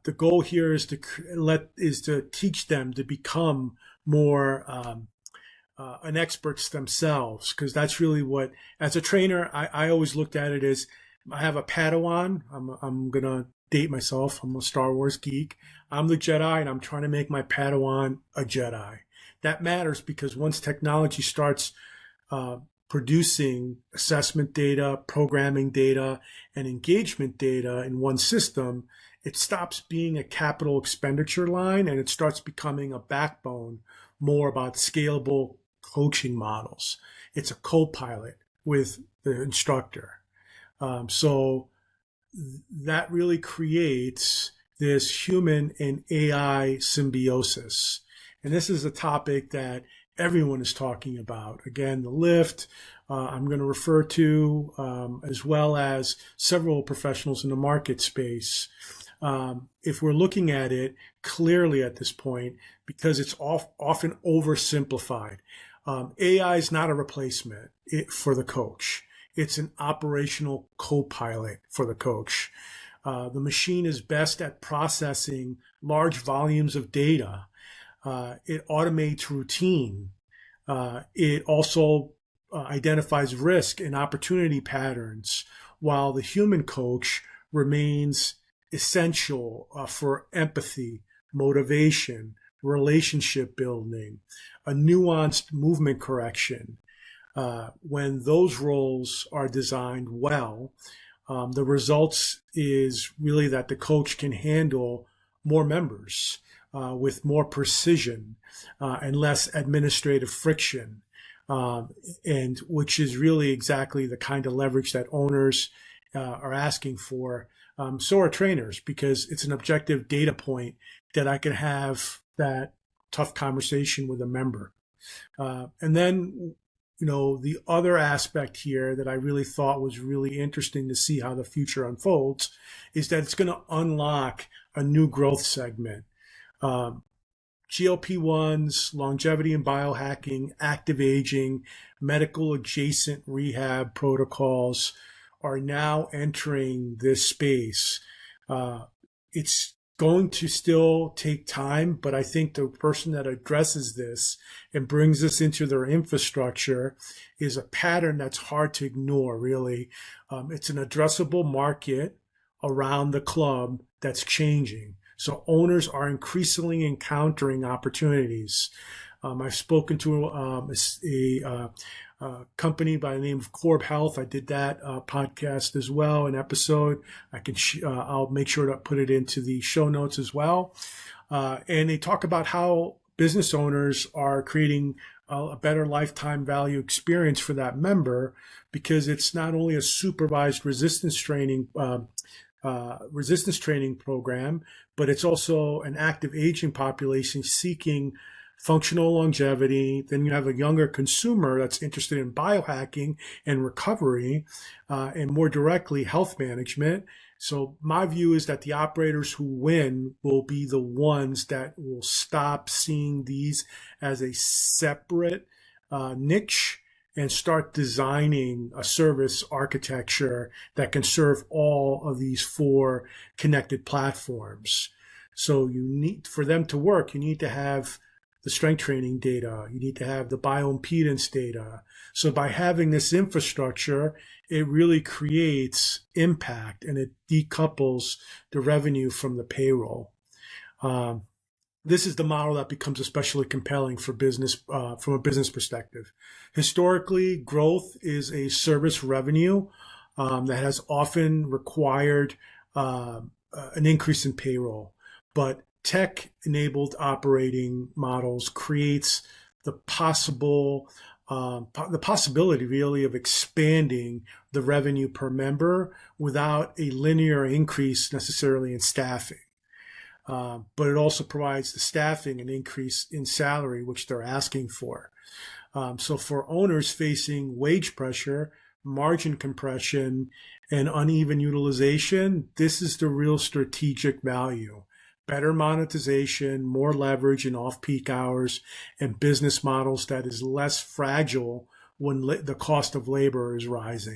the goal here is to teach them to become more an experts themselves, because that's really what, as a trainer, I always looked at it as, I have a Padawan. I'm gonna date myself. I'm a Star Wars geek. I'm the Jedi, and I'm trying to make my Padawan a Jedi. That matters because once technology starts producing assessment data, programming data, and engagement data in one system, it stops being a capital expenditure line and it starts becoming a backbone more about scalable coaching models. It's a co-pilot with the instructor. So that really creates this human and AI symbiosis. And this is a topic that everyone is talking about. Again, the lift, I'm going to refer to, as well as several professionals in the market space. If we're looking at it clearly at this point, because it's often oversimplified, AI is not a replacement for the coach. It's an operational co-pilot for the coach. The machine is best at processing large volumes of data. It automates routine. It also identifies risk and opportunity patterns, while the human coach remains essential for empathy, motivation, relationship building, a nuanced movement correction. When those roles are designed well, the results is really that the coach can handle more members with more precision and less administrative friction, and which is really exactly the kind of leverage that owners are asking for. So are trainers, because it's an objective data point that I can have that tough conversation with a member. And then, the other aspect here that I really thought was really interesting to see how the future unfolds is that it's going to unlock a new growth segment. GLP-1s, longevity and biohacking, active aging, medical adjacent rehab protocols are now entering this space. It's going to still take time, but I think the person that addresses this and brings this into their infrastructure is a pattern that's hard to ignore, really. It's an addressable market around the club that's changing. So owners are increasingly encountering opportunities. I've spoken to a company by the name of Corb Health. I did that podcast as well, an episode. I'll make sure to put it into the show notes as well. And they talk about how business owners are creating a better lifetime value experience for that member, because it's not only a supervised resistance training program, but it's also an active aging population seeking functional longevity. Then you have a younger consumer that's interested in biohacking and recovery, and more directly, health management. So my view is that the operators who win will be the ones that will stop seeing these as a separate niche and start designing a service architecture that can serve all of these four connected platforms. So for them to work, you need to have the strength training data. You need to have the bioimpedance data. So by having this infrastructure, it really creates impact and it decouples the revenue from the payroll. This is the model that becomes especially compelling for business, from a business perspective. Historically, growth is a service revenue that has often required an increase in payroll, but tech-enabled operating models creates the possibility really of expanding the revenue per member without a linear increase necessarily in staffing. But it also provides the staffing an increase in salary, which they're asking for. So for owners facing wage pressure, margin compression, and uneven utilization, this is the real strategic value. Better monetization, more leverage in off-peak hours, and business models that is less fragile when the cost of labor is rising.